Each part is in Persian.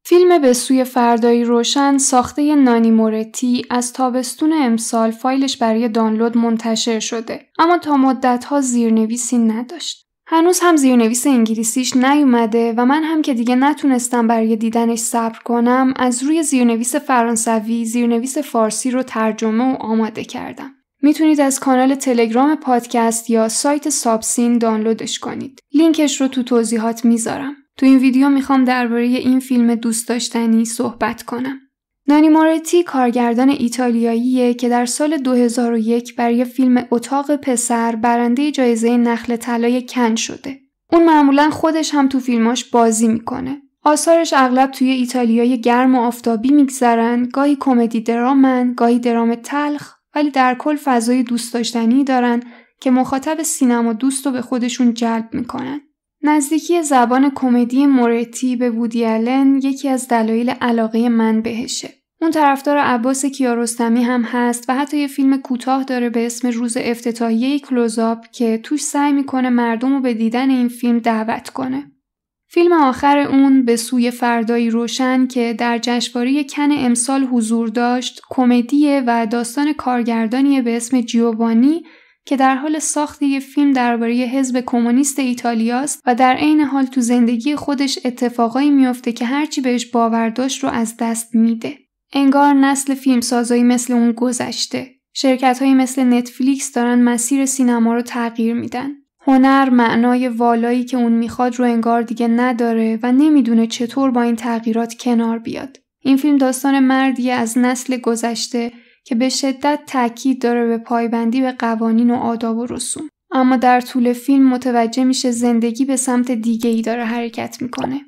فیلم به سوی فردایی روشن ساخته نانی مورتی از تابستون امسال فایلش برای دانلود منتشر شده، اما تا مدت‌ها زیرنویسی نداشت. هنوز هم زیرنویس انگلیسیش نیومده و من هم که دیگه نتونستم برای دیدنش صبر کنم، از روی زیرنویس فرانسوی زیرنویس فارسی رو ترجمه و آماده کردم. میتونید از کانال تلگرام پادکست یا سایت سابسین دانلودش کنید. لینکش رو تو توضیحات میذارم. تو این ویدیو میخوام درباره این فیلم دوست داشتنی صحبت کنم. نانی مورتی کارگردان ایتالیاییه که در سال 2001 برای فیلم اتاق پسر برنده جایزه نخل طلای کن شده. اون معمولاً خودش هم تو فیلماش بازی میکنه. آثارش اغلب توی ایتالیای گرم و آفتابی میگذرن، گاهی کمدی درامن، گاهی درام تلخ، ولی در کل فضای دوست داشتنی دارن که مخاطب سینما دوست رو به خودشون جلب میکنن. نزدیکی زبان کمدی مورتی به وودی آلن یکی از دلایل علاقه من بهشه. اون طرفدار عباس کیارستمی هم هست و حتی یه فیلم کوتاه داره به اسم روز افتتاحیه کلوزآپ که توش سعی میکنه مردم رو به دیدن این فیلم دعوت کنه. فیلم آخر اون به سوی فردایی روشن که در جشنواره کن امسال حضور داشت، کمدیه و داستان کارگردانیه به اسم جیووانی که در حال ساخت یه فیلم درباره حزب کمونیست ایتالیاست و در عین حال تو زندگی خودش اتفاقایی میفته که هرچی بهش باور داشت رو از دست میده. انگار نسل فیلمسازایی مثل اون گذشته. شرکت‌هایی مثل نتفلیکس دارن مسیر سینما رو تغییر میدن. هنر معنای والایی که اون میخواد رو انگار دیگه نداره و نمیدونه چطور با این تغییرات کنار بیاد. این فیلم داستان مردی از نسل گذشته که به شدت تاکید داره به پایبندی به قوانین و آداب و رسوم. اما در طول فیلم متوجه میشه زندگی به سمت دیگه‌ای داره حرکت میکنه.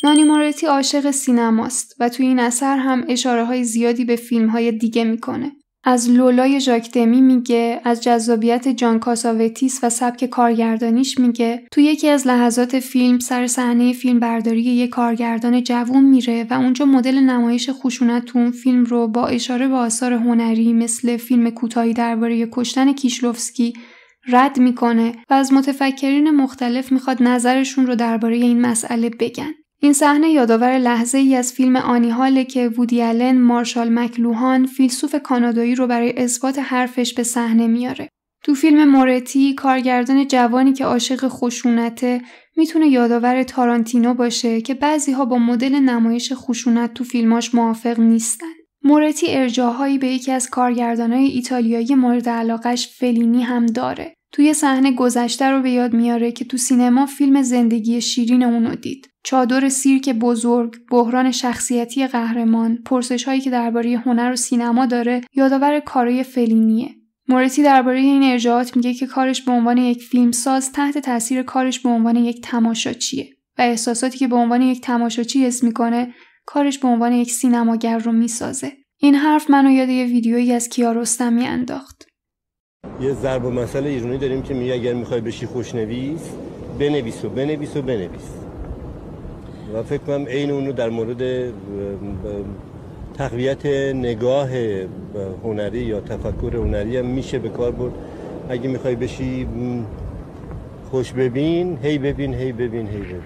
نانی مورتی عاشق سینماست و توی این اثر هم اشاره‌های زیادی به فیلم‌های دیگه میکنه. از لولای ژاک دمی میگه، از جذابیت جان کاساوتیس و سبک کارگردانیش میگه. تو یکی از لحظات فیلم سر صحنه فیلم برداری یک کارگردان جوون میره و اونجا مدل نمایش خشونت تو اون فیلم رو با اشاره به آثار هنری مثل فیلم کوتاهی درباره کشتن کیشلوفسکی رد میکنه و از متفکرین مختلف میخواد نظرشون رو درباره این مسئله بگن. این صحنه یادآور لحظه‌ای از فیلم آنی هاله که وودی آلن مارشال مکلوهان فیلسوف کانادایی رو برای اثبات حرفش به صحنه میاره. تو فیلم مورتی کارگردان جوانی که عاشق خشونته میتونه یادآور تارانتینو باشه که بعضی‌ها با مدل نمایش خشونت تو فیلماش موافق نیستن. مورتی ارجاعهایی به یکی از کارگردانای ایتالیایی مورد علاقش فلینی هم داره. توی صحنه گذشته رو به یاد میاره که تو سینما فیلم زندگی شیرین اونو دید. چادر سیرک بزرگ، بحران شخصیتی قهرمان، پرسش‌هایی که درباره هنر و سینما داره، یادآور کارای فلینیه. مورتی درباره این ارجاعات میگه که کارش به عنوان یک فیلمساز تحت تاثیر کارش به عنوان یک تماشاچیه و احساساتی که به عنوان یک تماشاچی حس میکنه، کارش به عنوان یک سینماگر رو میسازه. این حرف منو یاد یه ویدیویی از کیارستمی انداخت. یه ضرب المثل ایرانی داریم که میگه اگر میخوای بشی خوشنویس، بنویس و بنویس و بنویس. و فکر کنم عین اونو در مورد تقویت نگاه هنری یا تفکر هنری هم میشه به کار برد. اگه میخوای بشی خوش ببین، هی ببین، هی ببین، هی ببین.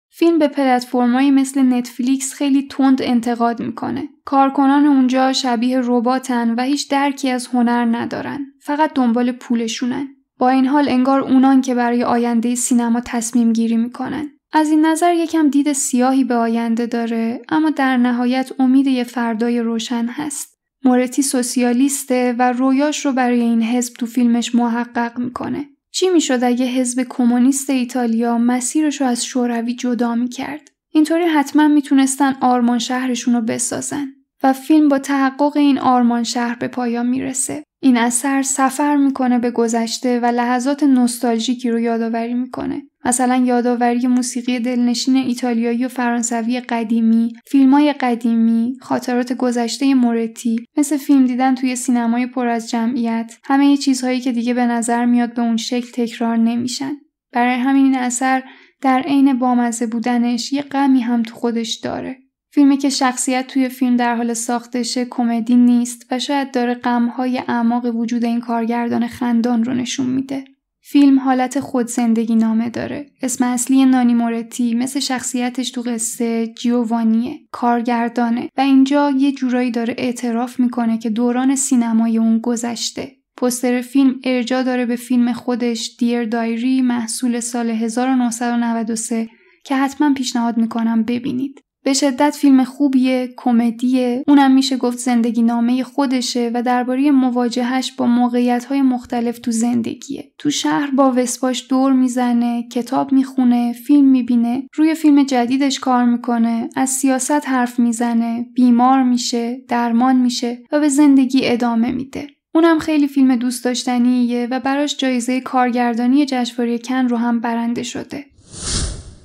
فیلم به پلتفرمایی مثل نتفلیکس خیلی تند انتقاد میکنه. کارکنان اونجا شبیه رباتن و هیچ درکی از هنر ندارن. فقط دنبال پولشونن. با این حال انگار اونان که برای آینده سینما تصمیم گیری میکنن. از این نظر یکم دید سیاهی به آینده داره، اما در نهایت امید یه فردای روشن هست. مورتی سوسیالیسته و رویاش رو برای این حزب تو فیلمش محقق میکنه. چی میشد اگه حزب کمونیست ایتالیا مسیرش رو از شوروی جدا میکرد؟ اینطوری حتما میتونستن آرمان شهرشون رو بسازن و فیلم با تحقق این آرمان شهر به پایان میرسه. این اثر سفر میکنه به گذشته و لحظات نوستالژیکی رو یادآوری میکنه. مثلا یادآوری موسیقی دلنشین ایتالیایی و فرانسوی قدیمی، فیلمای قدیمی، خاطرات گذشته مورتی، مثل فیلم دیدن توی سینمای پر از جمعیت، همه یه چیزهایی که دیگه به نظر میاد به اون شکل تکرار نمیشن. برای همین این اثر در عین بامزه بودنش یه غمی هم تو خودش داره. فیلمی که شخصیت توی فیلم در حال ساختشه کمدی نیست و شاید داره غم‌های اعماق وجود این کارگردان خندان رو نشون میده. فیلم حالت خود زندگی نامه داره. اسم اصلی نانی مورتی مثل شخصیتش تو قصه جیووانیه، کارگردانه و اینجا یه جورایی داره اعتراف میکنه که دوران سینمای اون گذشته. پوستر فیلم ارجاع داره به فیلم خودش دیر دایری محصول سال 1993 که حتما پیشنهاد میکنم ببینید. به شدت فیلم خوبیه، کمدیه، اونم میشه گفت زندگی نامه خودشه و درباره مواجهش با موقعیت‌های مختلف تو زندگیه. تو شهر با وسپاش دور میزنه، کتاب میخونه، فیلم میبینه، روی فیلم جدیدش کار میکنه، از سیاست حرف میزنه، بیمار میشه، درمان میشه و به زندگی ادامه میده. اونم خیلی فیلم دوست داشتنیه و براش جایزه کارگردانی جشنواره کن رو هم برنده شده.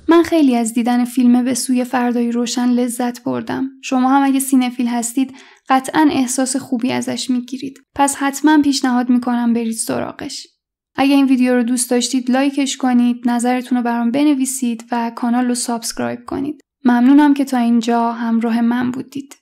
من خیلی از دیدن فیلم به سوی فردای روشن لذت بردم. شما هم اگه سینفیل هستید قطعاً احساس خوبی ازش میگیرید. پس حتما پیشنهاد میکنم برید سراغش. اگه این ویدیو رو دوست داشتید لایکش کنید، نظرتون رو برام بنویسید و کانال رو سابسکرایب کنید. ممنونم که تا اینجا همراه من بودید.